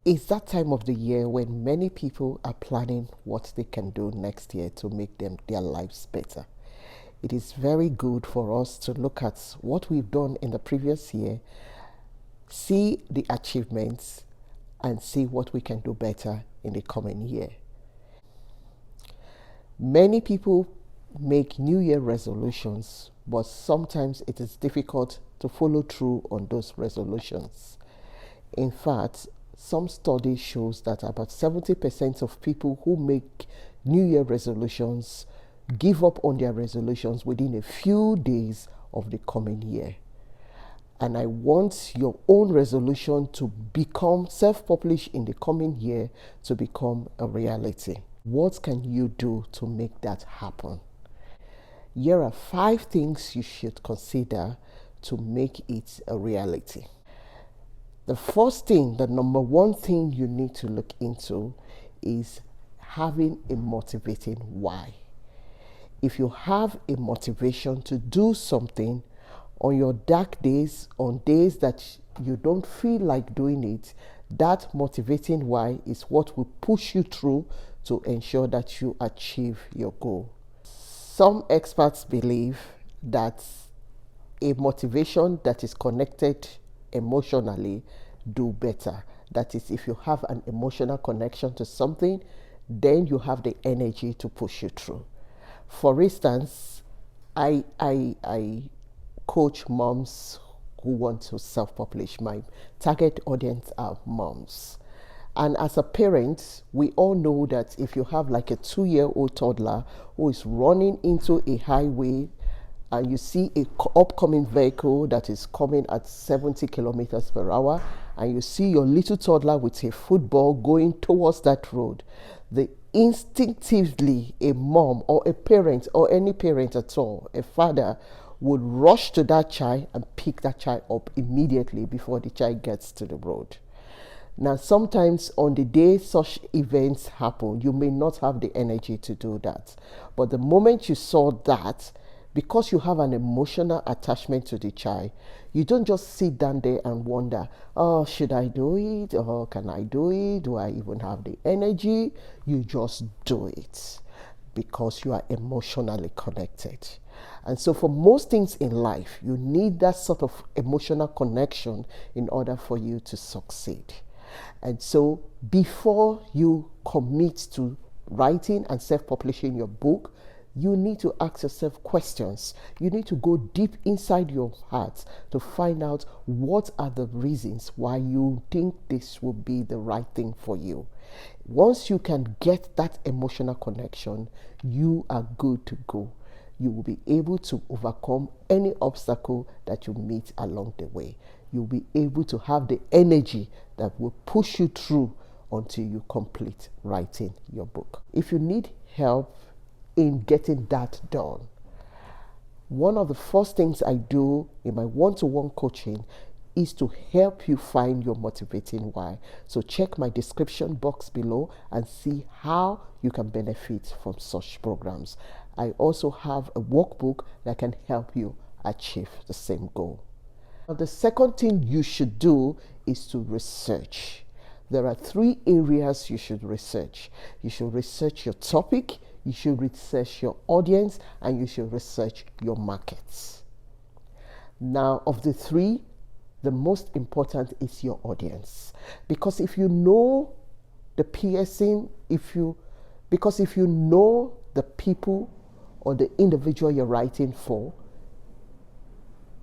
It's that time of the year when many people are planning what they can do next year to make their lives better. It is very good for us to look at what we've done in the previous year, see the achievements, and see what we can do better in the coming year. Many people make New Year resolutions, but sometimes it is difficult to follow through on those resolutions. In fact, some study shows that about 70% of people who make New Year resolutions give up on their resolutions within a few days of the coming year. And I want your own resolution to become self-published in the coming year to become a reality. What can you do to make that happen? Here are 5 things you should consider to make it a reality. The first thing, the number one thing you need to look into is having a motivating why. If you have a motivation to do something on your dark days, on days that you don't feel like doing it, that motivating why is what will push you through to ensure that you achieve your goal. Some experts believe that a motivation that is connected emotionally do better. That is, if you have an emotional connection to something, then you have the energy to push you through. For instance, I coach moms who want to self-publish. My target audience are moms. And as a parent, we all know that if you have like a 2-year-old toddler who is running into a highway and you see a upcoming vehicle that is coming at 70 kilometers per hour, and you see your little toddler with a football going towards that road, instinctively a mom or a parent or any parent at all, a father, would rush to that child and pick that child up immediately before the child gets to the road. Now, sometimes on the day such events happen, you may not have the energy to do that. But the moment you saw that, because you have an emotional attachment to the child, you don't just sit down there and wonder, oh, should I do it? Or can I do it? Do I even have the energy? You just do it because you are emotionally connected. And so for most things in life, you need that sort of emotional connection in order for you to succeed. And so before you commit to writing and self-publishing your book, you need to ask yourself questions. You need to go deep inside your heart to find out what are the reasons why you think this will be the right thing for you. Once you can get that emotional connection, you are good to go. You will be able to overcome any obstacle that you meet along the way. You'll be able to have the energy that will push you through until you complete writing your book. If you need help in getting that done, one of the first things I do in my one-to-one coaching is to help you find your motivating why. So check my description box below and see how you can benefit from such programs. I also have a workbook that can help you achieve the same goal. Now, the second thing you should do is to research. There are 3 areas you should research. You should research your topic, you should research your audience, and you should research your markets. Now, of the 3, the most important is your audience. Because if you know the person, if you know the people or the individual you're writing for,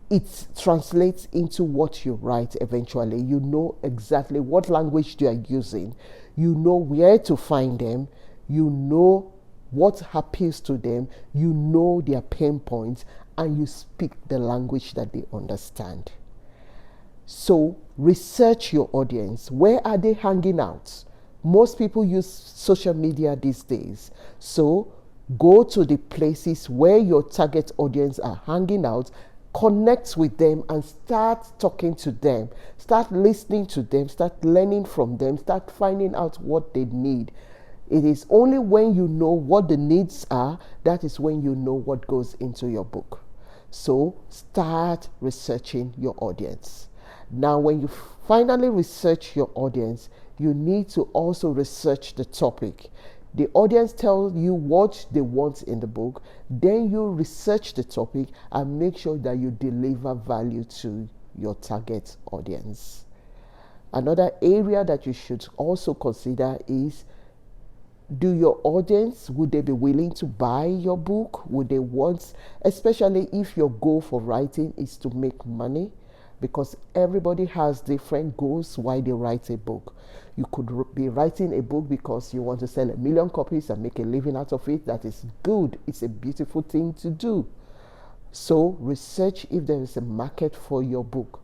it translates into what you write eventually. You know exactly what language they are using. You know where to find them. You know what appeals to them. You know their pain points, and you speak the language that they understand. So research your audience. Where are they hanging out? Most people use social media these days. So go to the places where your target audience are hanging out, connect with them and start talking to them. Start listening to them, start learning from them, start finding out what they need. It is only when you know what the needs are, that is when you know what goes into your book. So start researching your audience. Now, when you finally research your audience, you need to also research the topic. The audience tell you what they want in the book, then you research the topic and make sure that you deliver value to your target audience. Another area that you should also consider is, do your audience, would they be willing to buy your book? Would they want, especially if your goal for writing is to make money? Because everybody has different goals why they write a book. You could be writing a book because you want to sell 1 million copies and make a living out of it. That is good. It's a beautiful thing to do. So research if there is a market for your book.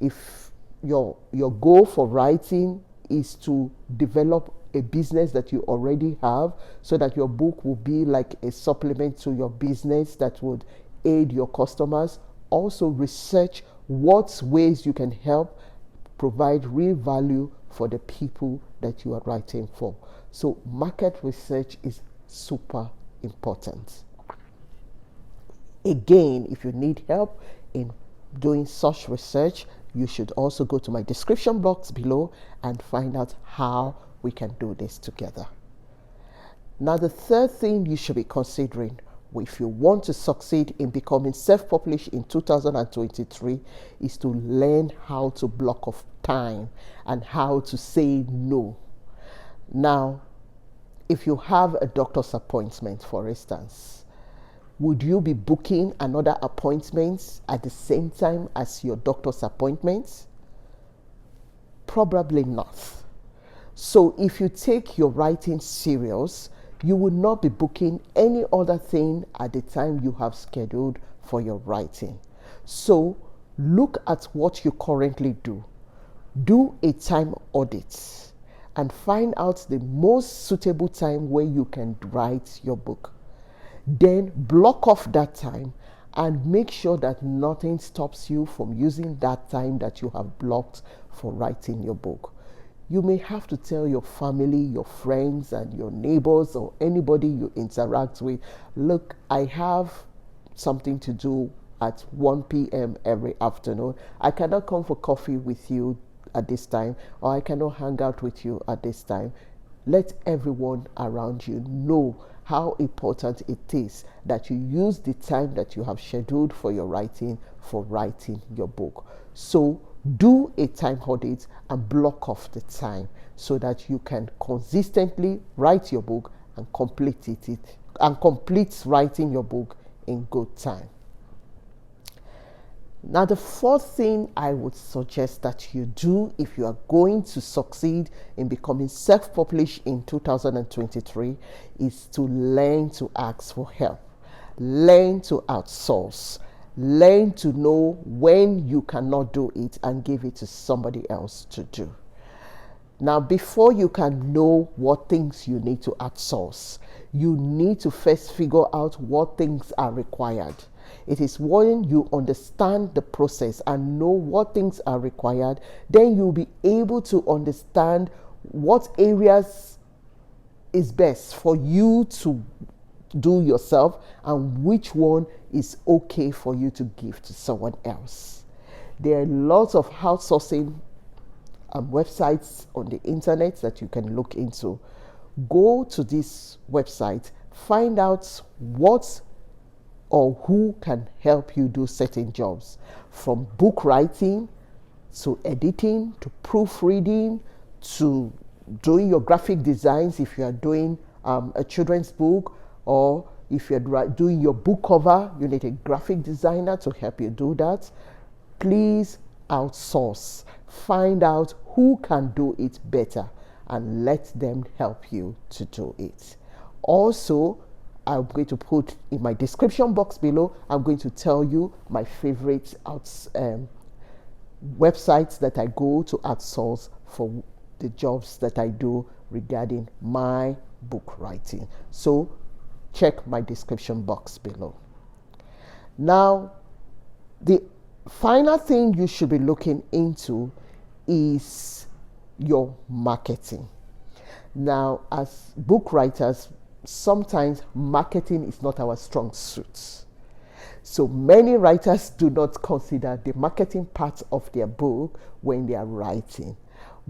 If your goal for writing is to develop a business that you already have, so that your book will be like a supplement to your business that would aid your customers, also research what ways you can help provide real value for the people that you are writing for. So market research is super important. Again, if you need help in doing such research, you should also go to my description box below and find out how we can do this together. Now, the third thing you should be considering if you want to succeed in becoming self-published in 2023 is to learn how to block off time and how to say no. Now, if you have a doctor's appointment, for instance, would you be booking another appointment at the same time as your doctor's appointment? Probably not. So if you take your writing serious, you will not be booking any other thing at the time you have scheduled for your writing. So look at what you currently do. Do a time audit and find out the most suitable time where you can write your book. Then block off that time and make sure that nothing stops you from using that time that you have blocked for writing your book. You may have to tell your family, your friends, and your neighbors, or anybody you interact with, look, I have something to do at 1 p.m. every afternoon. I cannot come for coffee with you at this time, or I cannot hang out with you at this time. Let everyone around you know how important it is that you use the time that you have scheduled for your writing for writing your book. So do a time audit and block off the time so that you can consistently write your book and complete writing your book in good time. Now, the fourth thing I would suggest that you do if you are going to succeed in becoming self-published in 2023 is to learn to ask for help. Learn to outsource. Learn to know when you cannot do it and give it to somebody else to do. Now, before you can know what things you need to outsource, you need to first figure out what things are required. It is when you understand the process and know what things are required, then you'll be able to understand what areas is best for you to do yourself and which one is okay for you to give to someone else. There are lots of outsourcing websites on the internet that you can look into. Go to this website, find out what or who can help you do certain jobs, from book writing to editing to proofreading to doing your graphic designs if you are doing a children's book, or if you're doing your book cover, you need a graphic designer to help you do that. Please outsource. Find out who can do it better and let them help you to do it. Also, I'm going to put in my description box below, I'm going to tell you my favorite websites that I go to outsource for the jobs that I do regarding my book writing. So check my description box below. Now, the final thing you should be looking into is your marketing. Now, as book writers, sometimes marketing is not our strong suit. So many writers do not consider the marketing part of their book when they are writing.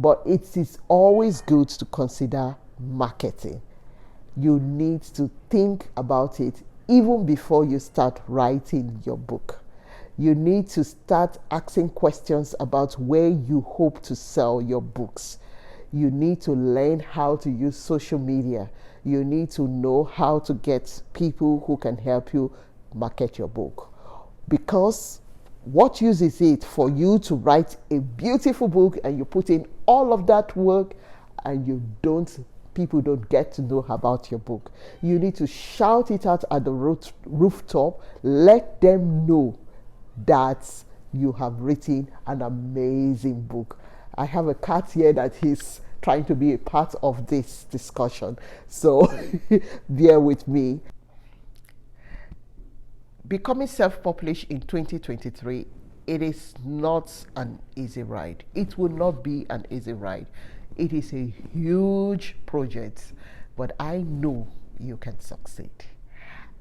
But it is always good to consider marketing. You need to think about it even before you start writing your book. You need to start asking questions about where you hope to sell your books. You need to learn how to use social media. You need to know how to get people who can help you market your book. Because what use is it for you to write a beautiful book and you put in all of that work and people don't get to know about your book? You need to shout it out at the rooftop. Let them know that you have written an amazing book. I have a cat here that he's trying to be a part of this discussion, so bear with me. Becoming self-published in 2023, it is not an easy ride. It will not be an easy ride. It is a huge project, but I know you can succeed.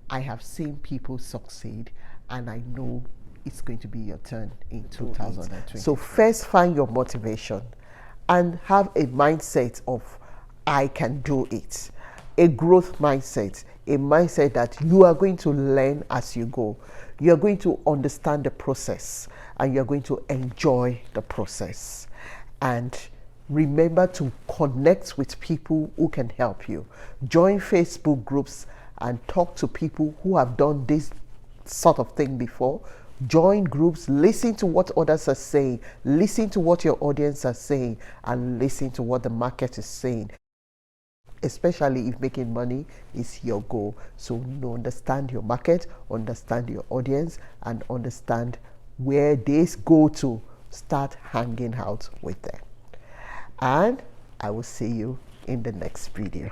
I have seen people succeed, and I know it's going to be your turn in 2020. So first, find your motivation and have a mindset of, I can do it. A growth mindset, a mindset that you are going to learn as you go. You're going to understand the process and you're going to enjoy the process. And remember to connect with people who can help you. Join Facebook groups and talk to people who have done this sort of thing before. Join groups, listen to what others are saying, listen to what your audience are saying, and listen to what the market is saying. Especially if making money is your goal. So understand your market, understand your audience, and understand where they go to. Start hanging out with them. And I will see you in the next video.